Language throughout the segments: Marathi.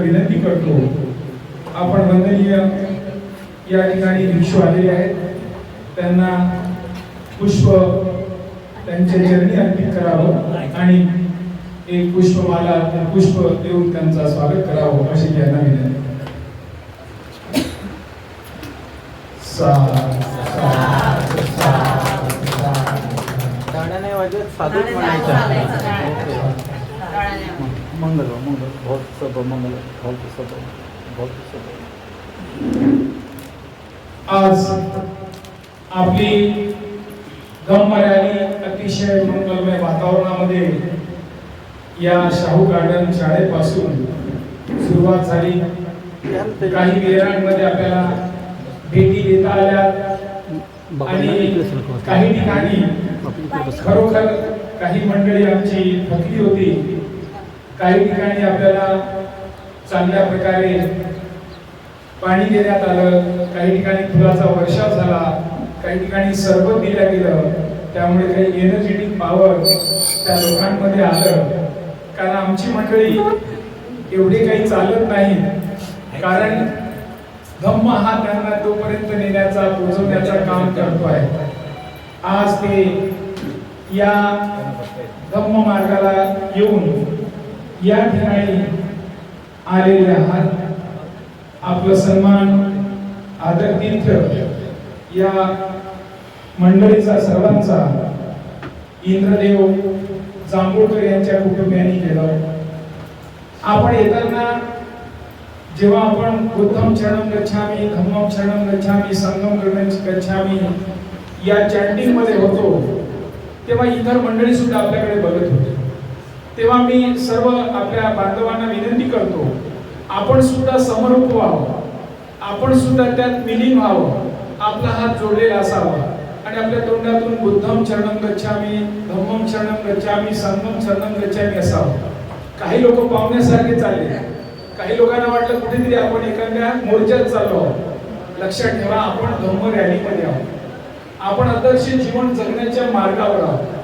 विनंती करतो. आपण वंदनीय या ठिकाणी भिक्षू आलेले आहेत, त्यांना पुष्प त्यांच्या चरणी अर्पित करावं आणि एक पुष्पमाला पुष्प देऊन त्यांचा स्वागत करावं अशी त्यांना विनंती. गाण्याने वाजत साधूच म्हणायचं. मंगल मंगल बहुत सब मंगल बहुत सब बहुत सब. आज आपली धम्म रॅली अतिशय मंगलमय वातावरणामध्ये या शाहू गार्डन शाळेपासून सुरुवात झाली. काही वेळांमध्ये आपल्याला भेटी देता आल्या आणि काही ठिकाणी खरोखर काही मंडळी आमची थकली होती. काही ठिकाणी आपल्याला चांगल्या प्रकारे पाणी देण्यात आलं, काही ठिकाणी फुलाचा वर्षाव झाला, काही ठिकाणी सरबत दिल्या गेलं. त्यामुळे काही एनर्जेटिक पॉवर त्या लोकांमध्ये आलं. कारण आमची मंडळी एवढे काही चालत नाही, कारण धम्म हा त्यांना तोपर्यंत नेण्याचा पोहोचवण्याचा काम करतो आहे. आज ते या धम्म मार्गाला येऊन या ठिकाणी आलेले आहात. आपलं सन्मान आदर तीर्थ या मंडळीचा सर्वांचा इंद्रदेव जांभूळकर यांच्या कुटुंबियांनी केलं. आपण येताना जेव्हा आपण बुद्धं शरणं गच्छामि, धम्मं शरणं गच्छामि, संघं गच्छामि या चॅन्टिंग मध्ये होतो, तेव्हा इतर मंडळी सुद्धा आपल्याकडे बघत होते. तेव्हा मी सर्व आपल्या बांधवांना विनंती करतो, आपण सुद्धा समरूप व्हावं, आपण सुद्धा त्यात विलीन व्हावं, आपला हात जोडलेला असावा आणि आपल्या तोंडातून बुद्धं शरणं गच्छामि, धम्मं शरणं गच्छामि, संघं शरणं गच्छामि असावं. काही लोक पाहुण्यासारखे चालले, काही लोकांना वाटलं कुठेतरी आपण एखाद्या मोर्चात चाललो. लक्षात ठेवा, आपण धम्म रॅलीमध्ये आहोत. आपण आदर्श जीवन जगण्याच्या मार्गावर आहोत.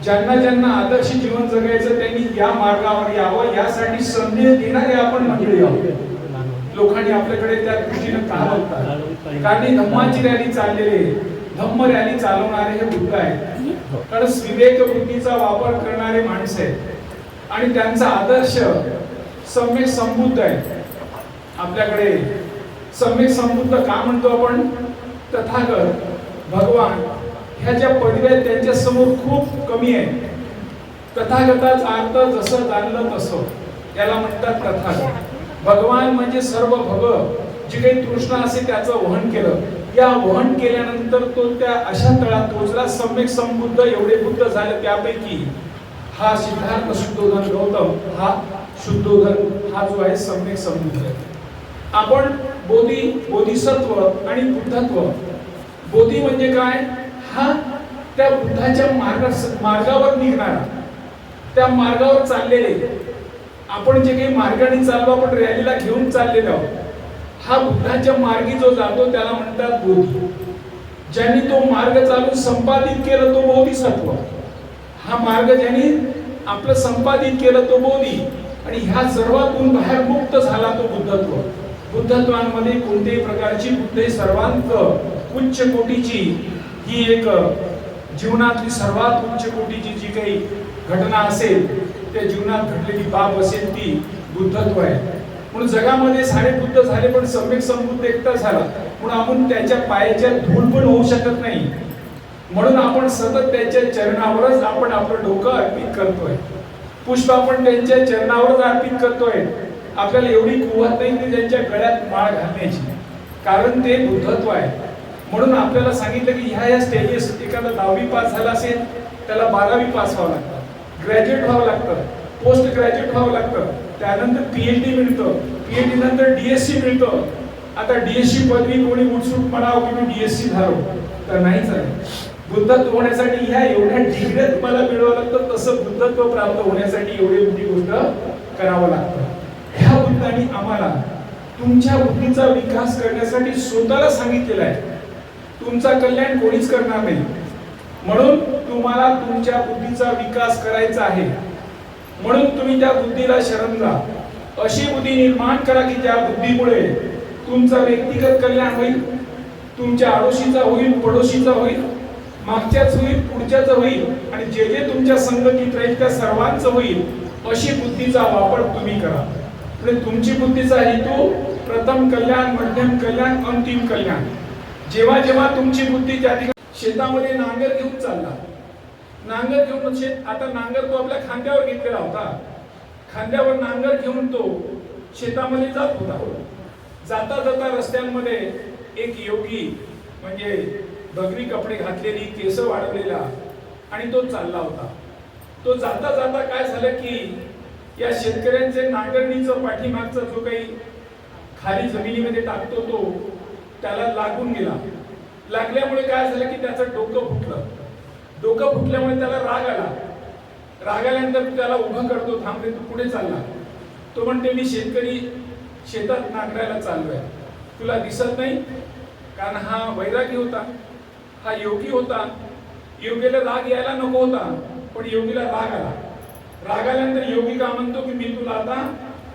ज्यांना ज्यांना आदर्श जीवन जगायचं त्यांनी या मार्गावर यावं, यासाठी संदेश देणारे आपण मंडळी आहोत. लोकांनी आपल्याकडे त्या दृष्टीनं का बघतात? कारण धम्माची रॅली चाललेली, धम्म रॅली चालवणारे हे बुद्ध आहेत. कारण विवेक बुद्धीचा वापर करणारे माणसं आहेत आणि त्यांचा आदर्श सम्यक संबुद्ध आहे. आपल्याकडे सम्यक संबुद्ध का म्हणतो आपण? तथागत भगवान ह्या ज्या पदव्या त्यांच्या समोर खूप कमी आहे. तथागताचा अर्थ जसं जाणलं तसं, याला म्हणतात तथागत. भगवान म्हणजे सर्व भव, जी काही तृष्णा असे त्याचं वहन केलं. या वहन केल्यानंतर तो त्या अशा तळात पोहोचला, सम्यक संबुद्ध एवढे बुद्ध झाले. त्यापैकी हा सिद्धार्थ शुद्धोधन गौतम, हा शुद्धोधन हा जो आहे सम्यक संबुद्ध. आपण बोधिसत्व आणि बुद्धत्व. बोधी म्हणजे काय? हा त्या बुद्धाच्या मार्गावर निघणारा, त्या मार्गावर चाललेले. आपण जे काही मार्गाने चाललो, आपण रॅलीला घेऊन चाललेलो आहोत, हा बुद्धाच्या मार्गी जो जातो त्याला म्हणतात बोधी. ज्यांनी तो मार्ग चालून संपादित केलं तो बोधिसत्व. हा मार्ग ज्यांनी आपलं संपादित केलं तो बोधी. आणि ह्या सर्वातून बाहेर मुक्त झाला तो बुद्धत्व. बुद्धत्वांमध्ये कोणत्याही प्रकारची बुद्ध सर्वांत उच्च कोटीची ही एक जीवनातली सर्वात उच्च कोटीची जी काही घटना असेल, त्या जीवनात घडलेली बाब असेल ती बुद्धत्व आहे. म्हणून जगामध्ये सारे बुद्ध झाले पण सम्यक संबुद्ध एकटा झाला. म्हणून आपण त्याच्या पायाच्या धूळ पण होऊ शकत नाही. म्हणून आपण सतत त्याच्या चरणावरच आपण आपलं डोकं अर्पित करतोय. पुष्प आपण त्यांच्या चरणावरच अर्पित करतोय. आपल्याला एवढी कुवत नाही की त्यांच्या गळ्यात माळ घालण्याची, कारण ते बुद्धत्व आहे. म्हणून आपल्याला सांगितलं की ह्या स्टेजेस, एखादा 10वी पास झाला असेल त्याला 12वी पास व्हावं लागतं, ग्रॅज्युएट व्हावं लागतं, पोस्ट ग्रॅज्युएट व्हावं लागतं, त्यानंतर PhD मिळतं, PhD नंतर DSc मिळतं. आता DSc पदवी कोणी उत्सुक म्हणावं की मी DSc झालो, तर नाही चालत. बुद्धत्व होण्यासाठी ह्या एवढ्या डिग्र्या तुम्हाला मिळवावं लागतं, तसं बुद्धत्व प्राप्त होण्यासाठी एवढी मोठी गोष्ट करावं लागतं. ह्या बुद्धांनी आम्हाला तुमच्या बुद्धीचा विकास करण्यासाठी स्वतःला सांगितलेलं आहे. तुमचा कल्याण कोणीच करणार नाही, म्हणून तुम्हाला तुमच्या बुद्धीचा विकास करायचा आहे. म्हणून तुम्ही त्या बुद्धीला शरण जा. अशी बुद्धी निर्माण करा की ज्या बुद्धीमुळे तुमचं व्यक्तिगत कल्याण होईल, तुमच्या आडोशीचा होईल, पडोशीचा होईल, मागच्याच होईल, पुढच्याच होईल, आणि जे जे तुमच्या संगतीत राहील त्या सर्वांचं होईल. अशी बुद्धीचा वापर तुम्ही करा. म्हणजे तुमची बुद्धीचा हेतू प्रथम कल्याण, मध्यम कल्याण, अंतिम कल्याण. जेव्हा जेव्हा तुमची बुद्धी त्या ठिकाणी शेतामध्ये नांगर घेऊन चालला, नांगर घेऊन शेत, आता नांगर तो आपल्या खांद्यावर घेतलेला होता, खांद्यावर नांगर घेऊन तो शेतामध्ये जात होता. जाता जाता रस्त्यांमध्ये एक योगी, म्हणजे बगरी कपडे घातलेली, केस वाढवलेला, आणि तो चालला होता. तो जाता जाता काय झालं की या शेतकऱ्यांचे नांगरणीचं पाठीमागचा जो काही खाली जमिनीमध्ये टाकतो तो त्याला लागून गेला. लागल्यामुळे काय झालं की त्याचं डोकं फुटलं. डोकं फुटल्यामुळे त्याला राग आला. राग आल्यानंतर त्याला उभं करतो, थांब रे, तू पुढे चालला. तो म्हणते, मी शेतकरी शेतात नांगरायला चाललोय, तुला दिसत नाही? कारण हा वैरागी होता, हा योगी होता. योगीला राग यायला नको होता, पण योगीला राग आला. राग आल्यानंतर योगी का म्हणतो की मी तुला आता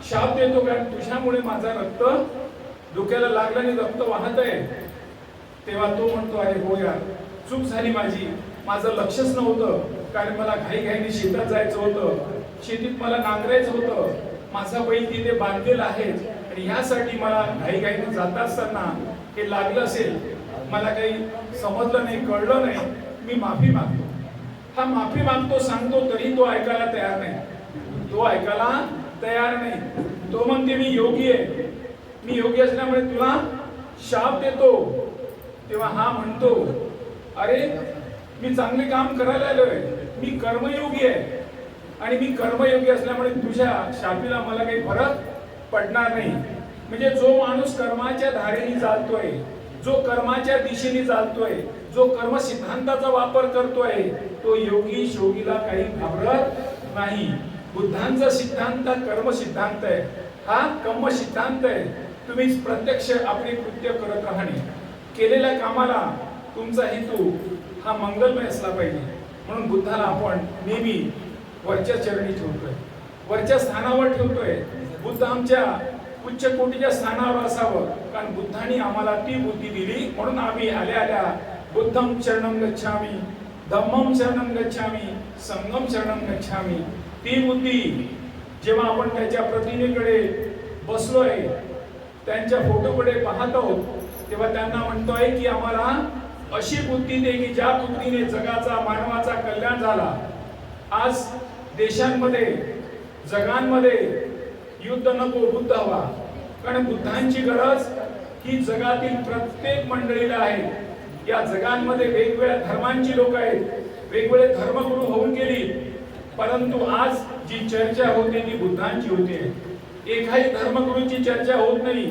शाप देतो, कारण तुझ्यामुळे माझा रक्त डोक्याला लागला आणि रक्त वाहत आहे. तेव्हा तो म्हणतो, अरे हो यार, चूक झाली माझी, माझं लक्षच नव्हतं, कारण मला घाईघाईने शेतात जायचं होतं, शेतीत मला नांगरायचं होतं, माझा बैल तिथे बांधलेला आहे, आणि ह्यासाठी मला घाईघाईने जात असताना हे लागलं असेल, मला काही समजलं नाही, कळलं नाही, मी माफी मागतो. हा माफी मागतो सांगतो, तरी तो ऐकायला तयार नाही. तो ऐकायला तयार नाही. तो म्हणते, मी योगी आहे, मी योगी असल्यामुळे तुला शाप देतो. तेव्हा हा म्हणतो, अरे मी चांगले काम करायला आलोय, मी कर्मयोगी आहे, आणि मी कर्मयोगी असल्यामुळे तुझ्या शापीला मला काही फरक पडणार नाही. म्हणजे जो माणूस कर्माच्या धारेने चालतोय, जो कर्माच्या दिशेने चालतोय, जो कर्म सिद्धांताचा वापर करतोय, तो योगी शोगीला काही घाबरत नाही. बुद्धांचा सिद्धांत कर्म सिद्धांत आहे, हा कर्म सिद्धांत आहे. तुम्ही प्रत्यक्ष आपले कृत्य करत राहणे, केलेल्या कामाला तुमचा हेतू हा मंगलमय असला पाहिजे. म्हणून बुद्धाला आपण नेहमी वरच्या चरणी ठेवतोय, वरच्या स्थानावर ठेवतोय. बुद्ध आमच्या उच्च कोटीच्या स्थानावर असावं, कारण बुद्धांनी आम्हाला ती बुद्धी दिली. म्हणून आम्ही आल्या आल्या बुद्धं शरणं गच्छामि, धम्मं शरणं गच्छामि, संघं शरणं गच्छामि. ती बुद्धी जेव्हा आपण त्याच्या प्रतिमेकडे बसलोय, त्यांच्या फोटोकडे पाहत आहोत, तेव्हा त्यांना म्हणतोय की आम्हाला अशी बुद्धी दे की ज्या बुद्धीने जगाचा, मानवाचा कल्याण झाला. आज देशांमध्ये, जगांमध्ये युद्ध नको, बुद्ध हवा. कारण बुद्धांची गरज ही जगातील प्रत्येक मंडळीला आहे. या जगांमध्ये वेगवेगळ्या धर्मांची लोक आहेत, वेगवेगळे धर्मगुरू होऊन गेली, परंतु आज जी चर्चा होते ती बुद्धांची होते. एकाही धर्मगुरूची चर्चा होत नाही,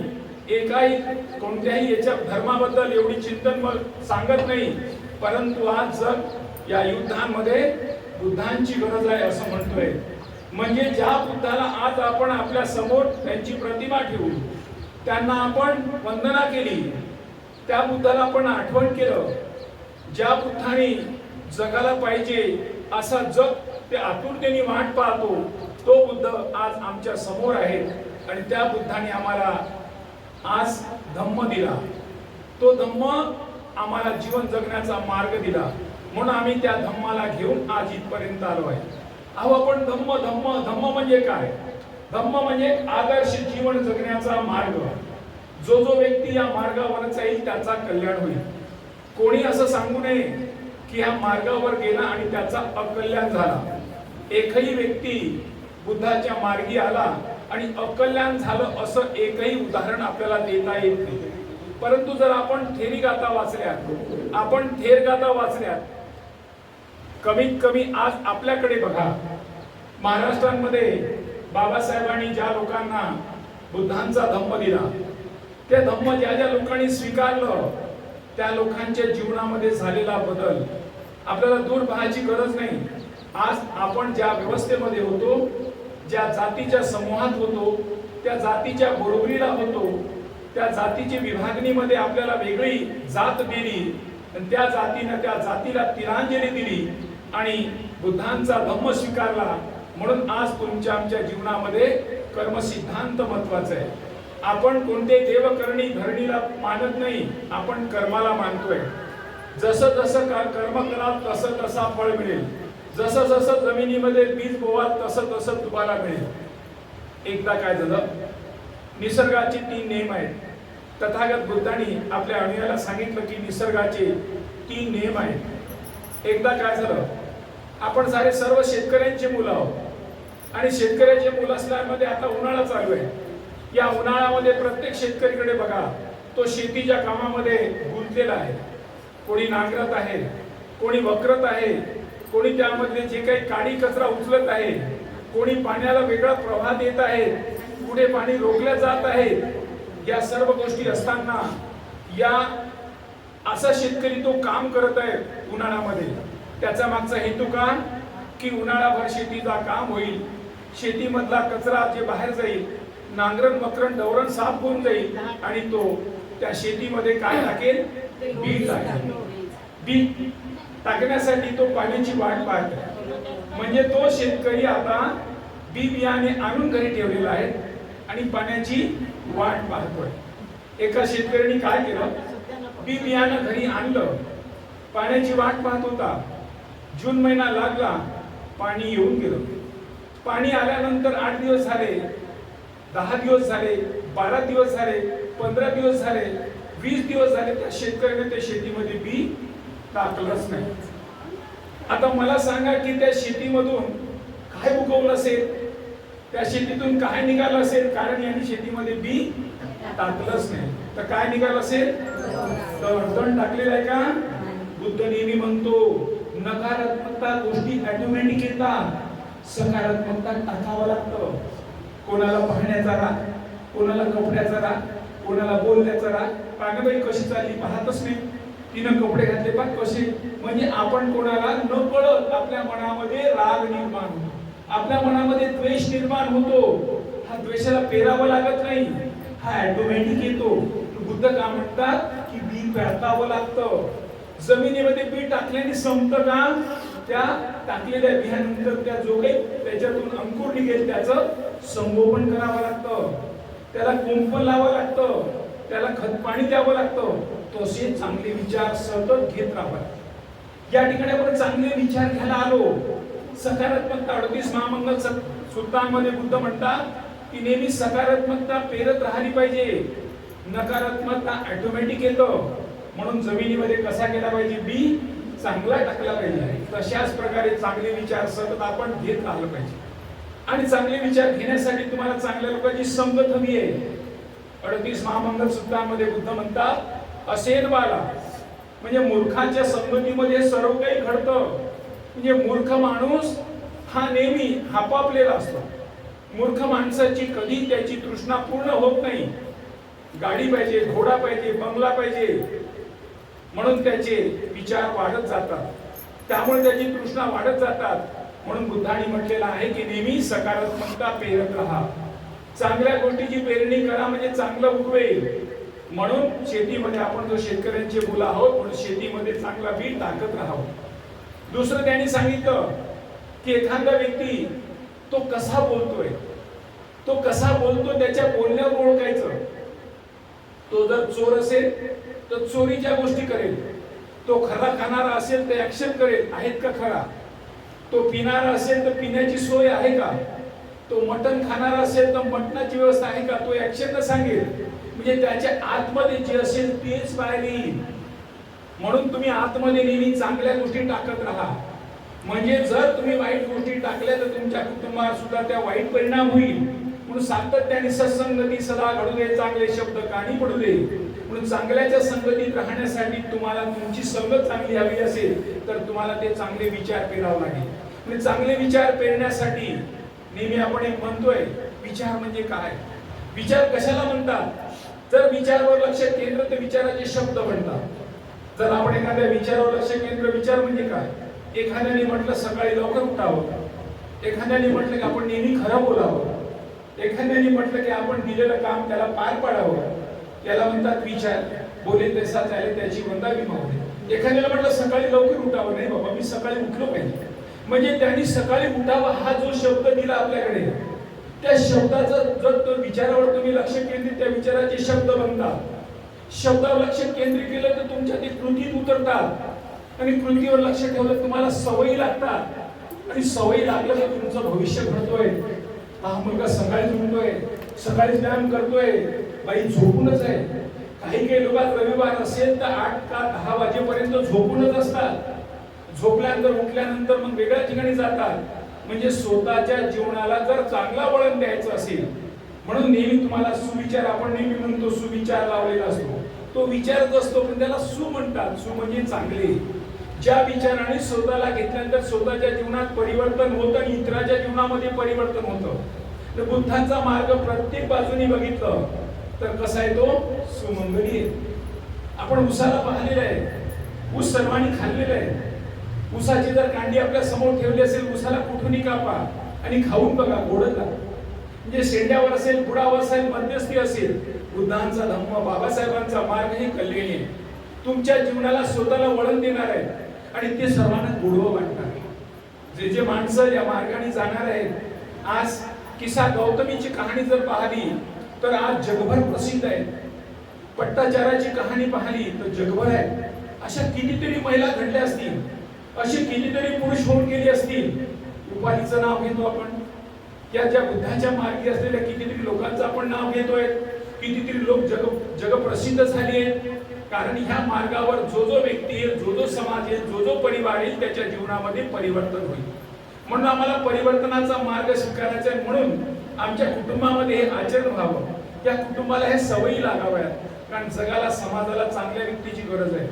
एकाही कोणत्याही याच्या धर्माबद्दल एवढी चिंतन सांगत नाही. परंतु आज जग या युद्धांमध्ये बुद्धांची गरज आहे असं म्हणतोय. म्हणजे ज्या बुद्धाला आज आपण आपल्या समोर त्यांची प्रतिमा ठेवू, त्यांना आपण वंदना केली, त्या बुद्धाला आपण आठवण केलं, ज्या बुद्धाने जगाला पाहिजे असा जग ते आतुरतेने वाट पाहतो, तो बुद्ध आज आमच्या समोर आहे. आणि त्या बुद्धाने आम्हाला आज धम्म दिला. तो धम्म आम्हाला जीवन जगण्याचा मार्ग दिला. म्हणून आम्ही त्या धम्माला घेऊन आज इथपर्यंत आलो आहे. अहो, आपण धम्म धम्म धम्म म्हणजे काय? धम्म म्हणजे आदर्श जीवन जगण्याचा मार्ग. जो जो व्यक्ती या मार्गावर जाईल त्याचा कल्याण होईल. कोणी असं सांगू नये की या मार्गावर गेला आणि त्याचा अकल्याण झाला. एकही व्यक्ती बुद्धाच्या मार्गी आला आणि अकल्याण झालं असं एकही उदाहरण आपल्याला देता येत नाही. परंतु जर आपण थेरी गाथा वाचल्यात, आपण थेर गाथा वाचल्यात, कमीत कमी आज आपल्याकडे बघा, महाराष्ट्रामध्ये बाबासाहेबांनी ज्या लोकांना बुद्धांचा धम्म दिला, त्या धम्म ज्या ज्या लोकांनी स्वीकारलं, त्या लोकांच्या जीवनामध्ये झालेला बदल आपल्याला दूर पाहायची गरज नाही. आज आपण ज्या व्यवस्थेमध्ये होतो, ज्या जातीच्या समूहात होतो, त्या जातीच्या बरोबरीला होतो, त्या जातीची विभागणीमध्ये आपल्याला वेगळी जात दिली आणि त्या जातीने त्या जातीला तिलांजली दिली आणि बुद्धांचा धम्म स्वीकारला. म्हणून आज तुमच्या आमच्या जीवनामध्ये कर्मसिद्धांत महत्वाचा आहे. आपण कोणते देवकरणी धरणीला मानत नाही, आपण कर्माला मानतोय. जसं जसं कर्म कराल तसं तसा फळ मिळेल. जसं जसं जमिनीमध्ये बीज बोवाल तसं तसं तुम्हाला मिळेल. एकदा काय झालं, निसर्गाचे 3 नियम आहेत. तथागत बुद्धांनी आपल्या अनुयायाला सांगितलं की निसर्गाचे 3 नियम आहेत. एकदा काय झालं, आपण सारे सर्व शेतकऱ्यांचे मुलं आहोत आणि शेतकऱ्याचे मुलं असल्यामध्ये आता उन्हाळा चालू आहे. या उन्हाळ्यामध्ये प्रत्येक शेतकरीकडे बघा, तो शेतीच्या कामामध्ये गुंतलेला आहे. कोणी नांगरत आहे, कोणी वखरत आहे, कोणी त्यामध्ये जे काही काडी कचरा उचलत आहे, कोणी पाण्याला वेगळा प्रवाह देत आहे, पुढे पाणी रोखले जात आहे. या सर्व गोष्टी असताना या असा शेतकरी तो काम करत आहे उन्हाळ्यामध्ये. त्याचा मागचा हेतू का, की उन्हाळाभर शेतीचा काम होईल, शेतीमधला कचरा जे बाहेर जाईल, नांगरण वखरण डवरण साफ होऊन जाईल आणि तो त्या शेतीमध्ये काय टाकेल, बी टाकेल. बी टाकण्यासाठी तो पाण्याची वाट पाहतो. म्हणजे तो शेतकरी आता बी बियाणे आणून घरी ठेवलेला आहे आणि पाण्याची वाट पाहतोय. एका शेतकऱ्याने काय केलं, बी बियाणं घरी आणलं, पाण्याची वाट पाहत होता. जून महिना लागला, पाणी येऊन गेलं. पाणी आल्यानंतर 8 दिवस झाले, 10 दिवस झाले, 12 दिवस झाले, 15 दिवस झाले, 20 दिवस झाले, त्या शेतकऱ्याने त्या शेतीमध्ये बी टाकलंच नाही. आता मला सांगा की त्या शेतीमधून काय उगवलं असेल, त्या शेतीतून काय निघालं असेल, कारण यांनी शेतीमध्ये बी टाकलंच नाही. तर काय निघालं असेल, तण टाकलेलं आहे का. बुद्ध नेहमी म्हणतो, नकारात्मकता गोष्टी ऑटोमॅटिक येतात, सकारात्मकता टाकावं लागतं. कोणाला पाहण्याचा राग, कोणाला कपड्याचा राग, कोणाला बोलण्याचा राग. पागबाई कशी चालली पाहतच नाही, तिनं कपडे घातले पण कसे. म्हणजे आपण कोणाला न कळत आपल्या मनामध्ये राग निर्माण होतो, आपल्या मनामध्ये द्वेष निर्माण होतो. हा द्वेषाला पेरावं लागत नाही, हा ऑटोमॅटिक येतो. बुद्ध का म्हणतात की बी पेरतावं लागतं. जमिनीमध्ये बी टाकल्याने संपतं का, त्या टाकलेल्या बियानंतर त्या जो काही त्याच्यातून अंकुर निघेल त्याचं संगोपन करावं लागतं, त्याला कुंपण लावावं लागतं, त्याला खत पाणी द्यावं लागतं. तसे चांगले विचार सतत घेत राहावे. या ठिकाणी आपण चांगले विचार घ्यायला आलो. सकारात्मकता 38 महामंगल सूत्रांमध्ये बुद्ध म्हणतात की नेहमी सकारात्मकता पेरत राहिली पाहिजे. नकारात्मकता ऑटोमॅटिक येतं. म्हणून जमिनीमध्ये कसा केला पाहिजे, बी चांगला टाकला पाहिजे. तशाच प्रकारे चांगले विचार सतत आपण घेत राहिलं पाहिजे. आणि चांगले विचार घेण्यासाठी तुम्हाला चांगल्या लोकांची संगत हवी आहे. 38 महामंगल सूत्रांमध्ये बुद्ध म्हणतात, असेन बाला म्हणजे मूर्खाच्या संगतीमध्ये सर्व काही घडतं. म्हणजे मूर्ख माणूस हा नेहमी हापापलेला असतो. मूर्ख माणसाची कधी त्याची तृष्णा पूर्ण होत नाही. गाडी पाहिजे, घोडा पाहिजे, बंगला पाहिजे, म्हणून त्याचे विचार वाढत जातात, त्यामुळे त्याची तृष्णा वाढत जातात. म्हणून बुद्धांनी म्हटलेलं आहे की नेहमी सकारात्मकता पेरत राहा. चांगल्या गोष्टीची पेरणी करा म्हणजे चांगलं उगवेल. म्हणून शेतीमध्ये आपण जो शेतकऱ्यांचे मुलं आहोत, म्हणून शेतीमध्ये चांगला बी टाकत राहावं. दुसरं त्यांनी सांगितलं की एखादा व्यक्ती तो कसा बोलतोय, तो कसा बोलतो त्याच्या बोलण्यावर ओळखायचं. तो जर चोर असेल तर चोरीच्या गोष्टी करेल, तो खरा खाणारा असेल तर ऍक्शन करेल, आहेत का खरा. तो पिणारा असेल तर पिण्याची सोय आहे का. तो मटण खाणारा असेल तर मटणाची व्यवस्था आहे का, तो ऍक्शन सांगेल. म्हणजे त्याच्या आतमध्ये जे असेल तेच बाहेर येईल. म्हणून तुम्ही आतमध्ये नेहमी चांगल्या गोष्टी टाकत राहा. म्हणजे जर तुम्ही वाईट गोष्टी टाकल्या तर तुमच्या कुटुंबावर सुद्धा त्या वाईट परिणाम होईल. म्हणून सातत्याने सत्संगती सदा घडू दे, चांगले शब्द कानी पडू दे. म्हणून चांगल्याच्या संगतीत राहण्यासाठी तुम्हाला तुमची संगत चांगली हवी असेल तर तुम्हाला ते चांगले विचार पेरावे लागेल. म्हणजे चांगले विचार पेरण्यासाठी नेहमी आपण एक म्हणतोय, विचार म्हणजे काय, विचार कशाला म्हणतात. जर विचारावर लक्ष केंद्रित तर विचाराचे शब्द बनतात. जर आपण एखाद्या विचारावर लक्ष केंद्र, विचार म्हणजे काय? एखाद्याने म्हटलं सकाळी लवकर उठावं, एखाद्याने म्हटलं की आपण नेहमी खरं बोलावं, एखाद्याने म्हटलं की आपण दिलेलं काम त्याला पार पाडावं, त्याला म्हणतात विचार. बोले तैसा चाले त्याची वंदावी मावळे. एखाद्याला म्हटलं सकाळी लवकर उठावं, नाही बाबा मी सकाळी उठलो पाहिजे. म्हणजे त्यांनी सकाळी उठावं हा जो शब्द दिला आपल्याकडे, त्या शब्दाचा जर तो विचारावर तुम्ही लक्ष केंद्रित, त्या विचाराचे शब्द बनतात. शब्दावर लक्ष केंद्रित केलं तर तुमच्या ते कृतीत उतरतात आणि कृतीवर लक्ष ठेवलं तुम्हाला सवयी लागतात आणि सवयी लागलं तर तुमचं भविष्य घडतोय. हा मुलगा सकाळी उठतोय, सकाळी व्यायाम करतोय, बाई झोपूनच आहे. काही लोक रविवार असेल तर 8 का 10 वाजेपर्यंत झोपूनच असतात. झोपल्यानंतर उठल्यानंतर मग वेगळ्या ठिकाणी जातात. म्हणजे स्वतःच्या जीवनाला जर चांगला वळण द्यायचं असेल, म्हणून नेहमी तुम्हाला सुविचार, आपण नेहमी म्हणतो सुविचार लावलेला असतो, तो विचारच असतो, पण त्याला सु म्हणतात. सु म्हणजे चांगले. ज्या विचाराने स्वतःला घेतल्यानंतर स्वतःच्या जीवनात परिवर्तन होतं आणि इतरांच्या जीवनामध्ये परिवर्तन होतं. तर बुद्धांचा मार्ग प्रत्येक बाजूनी बघितलं तर कसा आहे तो सुमंगली आहे. आपण उसाला पाहिलेलं आहे, ऊस सर्वांनी खाल्लेला आहे. ऊसाची जर कांडी आपल्या समोर ठेवली असेल, ऊसाला कुठूनही कापा आणि खाऊन बघा, गोडच लागतं. म्हणजे शेंड्यावर असेल, बुडावर असेल, मध्यस्थी असेल, बुद्धांचा धम्म, बाबासाहेबांचा मार्ग हे कल्याणी आहे. तुमच्या जीवनाला स्वतःला वळण देणार आहे आणि ते सर्वांना गोडवं वाटणार आहे. जे जे माणसं या मार्गाने जाणार आहेत, आज किसा गौतमीची कहाणी जर पाहिली तर आज जगभर प्रसिद्ध आहे. पट्टाचाराची कहाणी पाहिली तर जगभर आहे. अशा कितीतरी महिला घडल्या असतील, असे कितीतरी पुरुष होऊन गेले असतील. उपाधीचं नाव घेतो आपण, त्या ज्या बुद्धाच्या मार्गी असलेल्या कितीतरी लोकांचं आपण नाव घेतोय. कितीतरी लोक जग प्रसिद्ध झाले आहेत. कारण ह्या मार्गावर जो जो व्यक्ती येईल, जो जो समाज येईल, जो जो परिवार येईल, त्याच्या जीवनामध्ये परिवर्तन होईल. म्हणून आम्हाला परिवर्तनाचा मार्ग स्वीकारायचा आहे. म्हणून आमच्या कुटुंबामध्ये हे आचरण व्हावं, त्या कुटुंबाला हे सवयी लागाव्यात. कारण जगाला, समाजाला चांगल्या व्यक्तीची गरज आहे.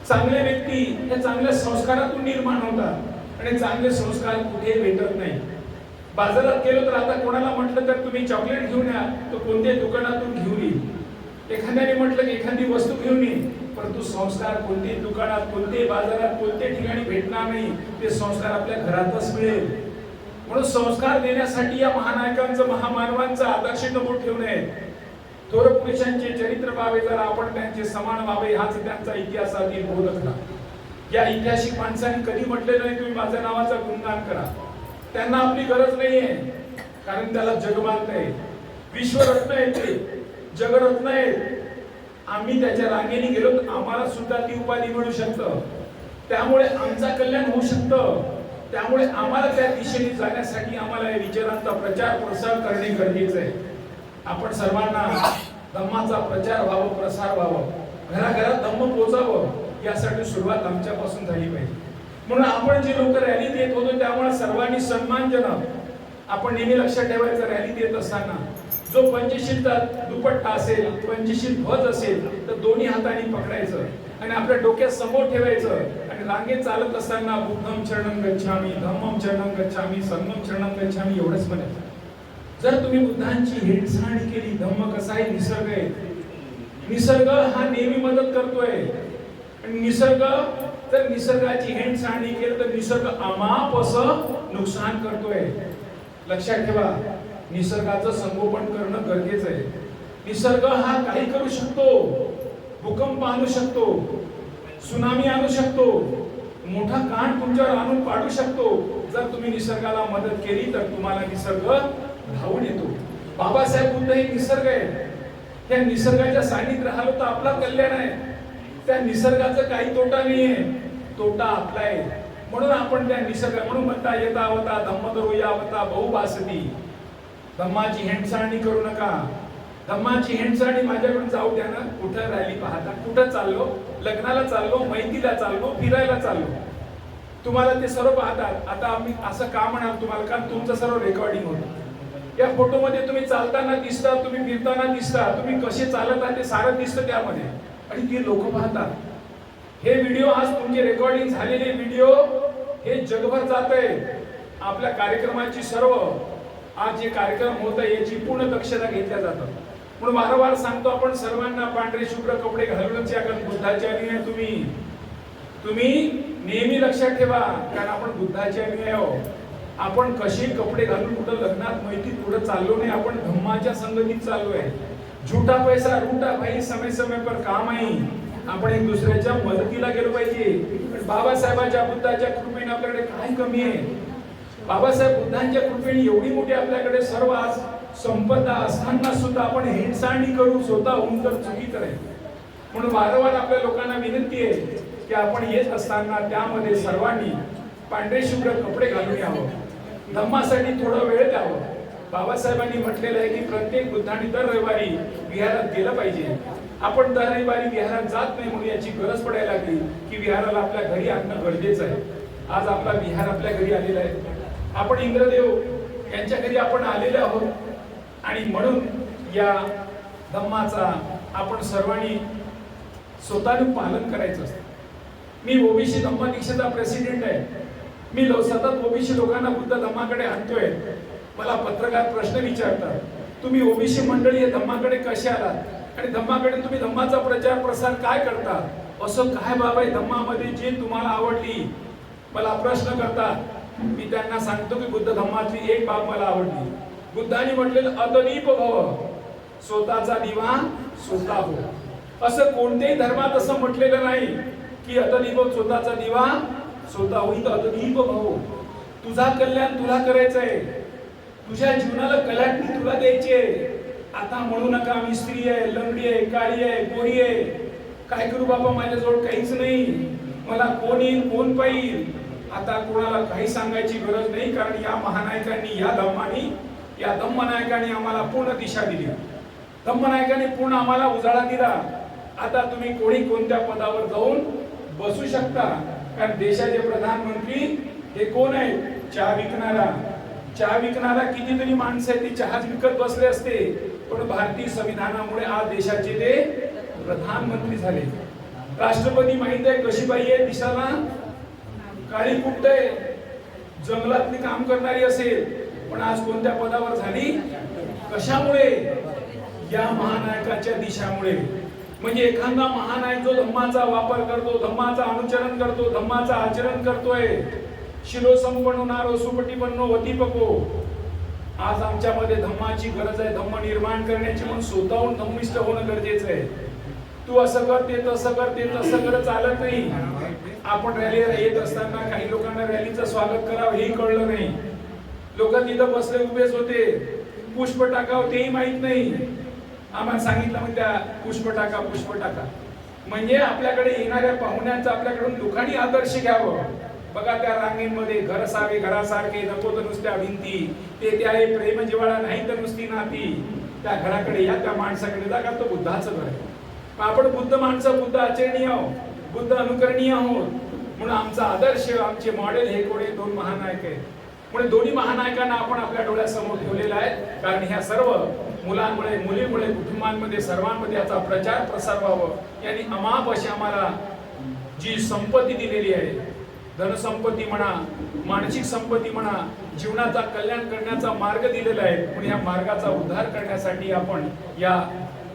चांगले व्यक्ती हे चांगल्या संस्कारातून निर्माण होतात आणि चांगले संस्कार कुठे भेटत नाही. बाजारात गेलो तर आता कोणाला म्हटलं तर तुम्ही चॉकलेट घेऊन या, तो कोणत्याही दुकानातून घेऊन येईल. एखाद्याने म्हटलं की एखादी वस्तू घेऊन ये, परंतु संस्कार कोणत्याही दुकानात, कोणत्याही बाजारात, कोणत्याही ठिकाणी भेटणार नाही. ते संस्कार आपल्या घरातच मिळेल. म्हणून संस्कार देण्यासाठी या महानायकांचं, महामानवांचं आदर्श नमूद ठेवणे, थोर पुरुषांचे चरित्र व्हावे, जर आपण त्यांचे समान व्हावे, हाच त्यांचा इतिहासातील बोधक ना. या ऐतिहासिक माणसांनी कधी म्हटलेलं नाही तुम्ही माझ्या नावाचा गुणगान करा. त्यांना आपली गरज नाहीये, कारण त्याला जग मानतंय. विश्वरत्न आहे ते, जगरत्न आहे. आम्ही त्याच्या रांगेने गेलो तर आम्हाला सुद्धा ती उपाधी मिळू शकतं. त्यामुळे आमचा कल्याण होऊ शकतं. त्यामुळे आम्हाला त्या दिशेने जाण्यासाठी आम्हाला या विचारांचा प्रचार प्रसार करणे गरजेचं आहे. आपण सर्वांना धम्माचा प्रचार व्हावं, प्रसार व्हावं, घराघरात धम्म पोचावं, यासाठी सुरुवात आमच्यापासून झाली पाहिजे. म्हणून आपण जे लोक रॅलीत येत होतो, त्यामुळे सर्वांनी सन्मानजनक आपण नेहमी लक्षात ठेवायचं. रॅलीत येत असताना जो पंचशीलचा दुपट्टा असेल, पंचशील ध्वज असेल, तर दोन्ही हाताने पकडायचं आणि आपल्या डोक्यात समोर ठेवायचं आणि रांगेत चालत असताना बुद्धम शरणं गच्छामी, धम्मम शरणं गच्छामी, संघम शरणं गच्छामी एवढंच म्हणायचं. जर तुम्ही बुद्धांची हेळसांड केली, धम्म कसा आहे, निसर्ग आहे. निसर्ग हा नेहमी मदत करतोय आणि निसर्ग जर निसर्गाची हेळसांड केली तर निसर्ग आमाप असं नुकसान करतोय. लक्षात ठेवा, निसर्गाचं संगोपन करणं गरजेचं आहे. निसर्ग हा काही करू शकतो. भूकंप आणू शकतो, सुनामी आणू शकतो, मोठा कान तुमच्यावर आणून पाडू शकतो. जर तुम्ही निसर्गाला मदत केली तर तुम्हाला निसर्ग धावून येतो. बाबासाहेब बुद्ध हे निसर्ग आहे. त्या निसर्गाच्या सानिध्यात राहिलो तर आपला कल्याण आहे. त्या निसर्गाचा काही तोटा नाहीये, तोटा आपला आहे. म्हणून आपण त्या निसर्ग, म्हणून म्हणता येता वता धम्मदरो यावता बहुबासती. धम्माची हेंडसाळणी करू नका. धम्माची हेंडसाळणी माझ्याकडून जाऊ द्या ना. कुठं रॅली पाहता, कुठं चाललो, लग्नाला चाललो, मैतीला चाललो, फिरायला चाललो, तुम्हाला ते सर्व पाहतात. आता आम्ही असं का म्हणाल तुम्हाला, कारण तुमचं सर्व रेकॉर्डिंग होतं. या फोटोमध्ये तुम्ही चालताना दिसता, तुम्ही फिरताना दिसता, तुम्ही कसे चालत आहात ते सारं दिसतं त्यामध्ये आणि ते लोक पाहतात. हे व्हिडिओ, आज तुमचे रेकॉर्डिंग झालेले व्हिडिओ हे जगभर जात आहे. आपल्या कार्यक्रमाची सर्व आज जे कार्यक्रम होत आहे याची पूर्ण दक्षता घेतल्या जातात. म्हणून वारंवार सांगतो आपण सर्वांना पांढरे शुभ्र कपडे घालूनच या, कारण बुद्धाचे अनुयायी तुम्ही नेहमी लक्षात ठेवा, कारण आपण बुद्धाचे अनुयायी आहोत. आपण कसे कपडे घालून कुठं लग्नात मैत्रीत पुढे चाललो नाही, आपण धम्माच्या संगतीत चाललोय. झूठा पैसा रूठा भाई समय समय पर काम आई. आपण एक दुसऱ्याच्या मदतीला गेलो पाहिजे. पण बाबासाहेबांच्या बुद्धाच्या कृपेने आपल्याकडे काय कमी आहे? बाबासाहेब बुद्धांच्या कृपेने एवढी मोठी आपल्याकडे सर्व आज संपदा असताना सुद्धा आपण हेळसांडी करू स्वतःहून तर चुकीचं आहे. म्हणून वारंवार आपल्या लोकांना विनंती आहे की आपण येत असताना त्यामध्ये सर्वांनी पांढरे शुभ्र कपडे घालून यावं, धम्मासाठी थोडा वेळ द्यावं. बाबासाहेबांनी म्हटलेलं आहे की प्रत्येक बुद्धाने दर रविवारी विहारात गेलं पाहिजे. आपण दर रविवारी विहारात जात नाही, म्हणून याची गरज पडायला लागली की विहाराला आपल्या घरी आणणं गरजेचं आहे. आज आपला विहार आपल्या घरी आलेला आहे. आपण इंद्रदेव यांच्या घरी आपण आलेले आहोत आणि म्हणून या धम्माचा आपण सर्वांनी स्वतःने पालन करायचं असतं. मी ओबीसी धम्म दीक्षेचा प्रेसिडेंट आहे. मी सतत ओबीसी लोकांना बुद्ध धम्माकडे आणतोय. मला पत्रकार प्रश्न विचारतात, तुम्ही ओबीसी मंडळी हे धम्माकडे कसे आलात आणि धम्माकडे तुम्ही धम्माचा प्रचार प्रसार काय करता? असं काय बाब आहे धम्मामध्ये जे तुम्हाला आवडली? मला प्रश्न करतात. मी त्यांना सांगतो की बुद्ध धम्मातली एक बाब मला आवडली. बुद्धांनी म्हटलेलं अतदीप भव, स्वतःचा दिवा स्वतः हो. असं कोणत्याही धर्मात असं म्हटलेलं नाही की अतदीप स्वतःचा दिवा स्वतः होईल. अतदीप भव, तुझा कल्याण तुला करायचं आहे, तुझ्या जीवनाला कलाटणी तुला द्यायची आहे. आता म्हणू नका मी स्त्री आहे, लंगडी आहे, काळी आहे, गोरी आहे, काय करू बाबा माझ्याजवळ काहीच नाही, मला कोण येईल कोण पाहिल. आता कोणाला काही सांगायची गरज नाही, कारण या महानायकांनी या धम्मानी या धम्मनायकांनी आम्हाला पूर्ण दिशा दिली. धम्मनायकांनी पूर्ण आम्हाला उजाळा दिला. आता तुम्ही कोणी कोणत्या पदावर जाऊन बसू शकता, कारण देशाचे प्रधानमंत्री हे कोण आहे? चहा विकणारा. चहा विकणारा कितीतरी माणसं आहेत, ती चहाच विकत बसले असते, पण भारतीय संविधानामुळे आज देशाचे ते प्रधानमंत्री झाले. राष्ट्रपती माहित आहे कशी बाई आहे दिसाला? काळी कुठे आहे, जंगलातली काम करणारी असेल, पण आज कोणत्या पदावर झाली? कशामुळे? या महानायकाच्या दिशामुळे. म्हणजे एखादा महानायक जो धम्माचा वापर करतो, धम्माचा अनुचरण करतो, धम्माचा आचरण करतोय, शिरो संपन्नो नारो सुपटी बन्नो वतीपको. आज आमच्यामध्ये धम्माची गरज आहे, धम्म निर्माण करण्याची, म्हणून स्वतःहून धम्मिष्ठ होणं गरजेचं आहे. तू असं कर, ते तसं कर, ते तसं कर चालत नाही. आपण रॅलीला येत असताना काही लोकांना रॅलीचं स्वागत करावं हेही कळलं नाही. लोक तिथं बसले उभेच होते, पुष्प टाकावं तेही माहित नाही. आम्हाला सांगितलं मग त्या पुष्प टाका पुष्प टाका. म्हणजे आपल्याकडे येणाऱ्या पाहुण्यांचा आपल्याकडून दुखाणी आदर्श घ्यावं. बघा त्या रांगेमध्ये घर सावे घरासारखे, नको तर नुसत्या भिंती, ते आहे प्रेम जिव्हाळा नाही तर नुसती नाती. त्या घराकडे या, त्या माणसाकडे जा, का तो बुद्धाचं घर आहे. आपण बुद्ध माणसं, बुद्ध आचरणीय आहोत, बुद्ध अनुकरणीय आहोत. म्हणून आमचा आदर्श, आमचे मॉडेल हे कोणी दोन महानायक आहेत. म्हणून दोन्ही महानायकांना आपण आपल्या डोळ्यासमोर ठेवलेला आहे, कारण ह्या सर्व मुलांमुळे मुलीमुळे कुटुंबांमध्ये सर्वांमध्ये याचा प्रचार प्रसार व्हावं. यांनी अमाप अशी आम्हाला जी संपत्ती दिलेली आहे, धनसंपत्ती म्हणा, मानसिक संपत्ती म्हणा, जीवनाचा कल्याण करण्याचा मार्ग दिलेला आहे. म्हणून या मार्गाचा उद्धार करण्यासाठी आपण या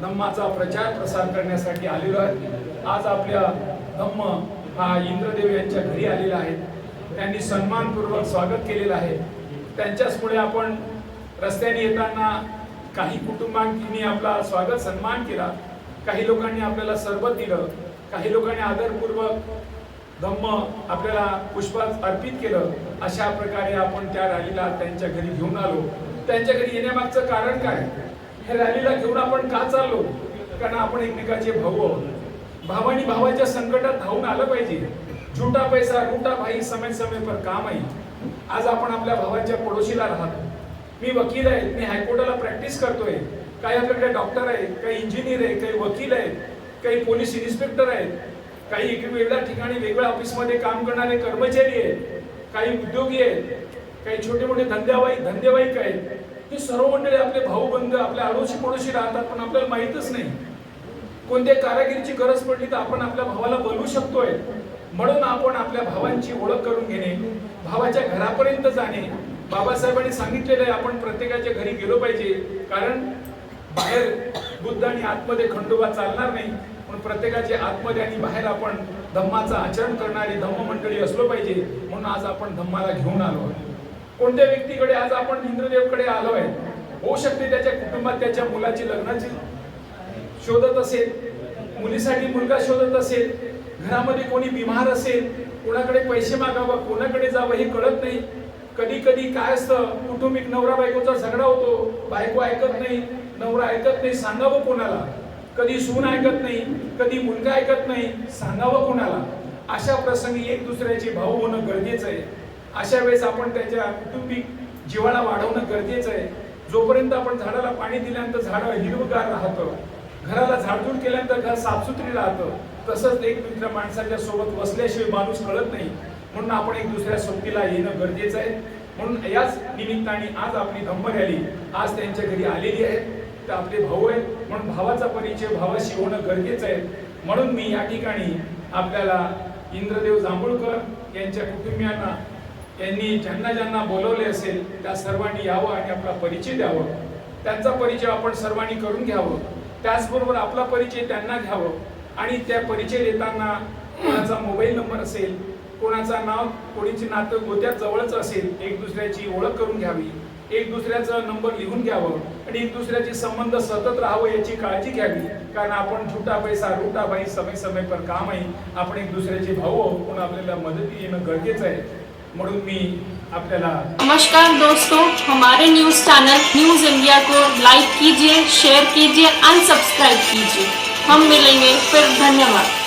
धम्माचा प्रचार प्रसार करण्यासाठी आलेलो आहे. आज आपल्या धम्म हा इंद्रदेव यांच्या घरी आलेला आहे. त्यांनी सन्मानपूर्वक स्वागत केलेलं आहे. त्यांच्याच पुढे आपण रस्त्याने येताना काही कुटुंबांनी आपला स्वागत सन्मान केला, काही लोकांनी आपल्याला सरबत दिलं, काही लोकांनी आदरपूर्वक धम्म आपल्याला पुष्पात अर्पित केलं. अशा प्रकारे आपण त्या रॅलीला त्यांच्या घरी घेऊन आलो. त्यांच्या घरी येण्यामागचं कारण काय? हे रॅलीला घेऊन आपण का चाललो? कारण आपण एकमेकाचे भाऊ आहोत. भावानी भावाच्या संकटात धावून आलं पाहिजे. झूठा पैसा रूठा भाई समय समय पर काम आई. आज आपण आपल्या भावाच्या पडोशीला राहतो. मी वकील आहे, मी हायकोर्टाला प्रॅक्टिस करतोय. काही आपल्याकडे डॉक्टर आहेत, काही इंजिनियर आहेत, काही वकील आहेत, काही पोलीस इन्स्पेक्टर आहेत, काही वेगळ्या ठिकाणी वेगळ्या ऑफिसमध्ये काम करणारे कर्मचारी आहेत, काही उद्योगी आहेत, काही छोटे मोठे धंदेवाईक आहेत. हे सर्व मंडळी आपले भाऊ बंध आपल्या आडोशी पडोशी राहतात, पण आपल्याला माहितच नाही. कोणत्या कारागिरीची गरज पडली तर आपण आपल्या भावाला बोलवू शकतोय. म्हणून आपण आपल्या भावांची ओळख करून घेणे, भावाच्या घरापर्यंत जाणे. बाबासाहेबांनी सांगितलेलं आहे आपण प्रत्येकाच्या घरी गेलो पाहिजे, कारण बाहेर बुद्ध आणि आतमध्ये खंडोबा चालणार नाही, म्हणून प्रत्येकाचे आतमध्ये आणि बाहेर आपण धम्माचं आचरण करणारी धम्म मंडळी असलो पाहिजे. म्हणून आज आपण धम्माला घेऊन आलो. कोणत्या व्यक्तीकडे आज आपण इंद्रदेवकडे आलो आहे? होऊ शकते त्याच्या कुटुंबात त्याच्या मुलाची लग्नाची शोधत असेल, मुलीसाठी मुलगा शोधत असेल, घरामध्ये कोणी बिमार असेल, कोणाकडे पैसे मागावं, कोणाकडे जावं हे कळत नाही. कधी कधी काय असतं, कुटुंबिक नवरा बायकोचा झगडा होतो, बायको ऐकत नाही, नवरा ऐकत नाही, सांगावं कोणाला? कधी सून ऐकत नाही, कधी मुलगा ऐकत नाही, सांगावं कोणाला? अशा प्रसंगी एक दुसऱ्याचे भाऊ होणं गरजेचं आहे. अशा वेळेस आपण त्याच्या कुटुंबिक जीवाला वाढवणं गरजेचं आहे. जोपर्यंत आपण झाडाला पाणी दिल्यानंतर झाड हिरवगार राहतं, घराला झाडझूड केल्यानंतर घर साफसुथरी राहतं, तसंच एक दुसऱ्या माणसाच्या सोबत बसल्याशिवाय माणूस कळत नाही. म्हणून आपण एक दुसऱ्या सोबतीला येणं गरजेचं आहे. म्हणून याच निमित्ताने आज आपली धम्म रॅली आज त्यांच्या घरी आलेली आहे. तर आपले भाऊ आहेत, म्हणून भावाचा परिचय भावाशी होणं गरजेचं आहे. म्हणून मी या ठिकाणी आपल्याला इंद्रदेव जांभूळकर यांच्या कुटुंबियांना, यांनी ज्यांना ज्यांना बोलवले असेल त्या सर्वांनी यावं आणि आपला परिचय द्यावं. त्यांचा परिचय आपण सर्वांनी करून घ्यावं. त्याचबरोबर आपला परिचय त्यांना घ्यावं आणि त्या परिचय देताना कोणाचा मोबाईल नंबर असेल, कोणाचा नाव, कोणीचे नातं गोत्यात जवळच असेल, एक दुसऱ्याची ओळख करून घ्यावी, एक दुसऱ्याचा नंबर लिहून घ्यावं आणि एक दुसऱ्याचे संबंध सतत राहावं याची काळजी घ्यावी. कारण आपण झुटा पैसा रूठा बाई समय समय पर काम आहे. आपण एक दुसऱ्याचे भाऊ आहोत, म्हणून आपल्याला मदती येणं गरजेचं आहे. म्हणून मी आपल्याला नमस्कार दोस्तों, हमारे न्यूज़ चैनल न्यूज़ इंडिया को लाइक कीजिए, शेयर कीजिए एंड सब्सक्राइब कीजिए. हम मिलेंगे फिर. धन्यवाद.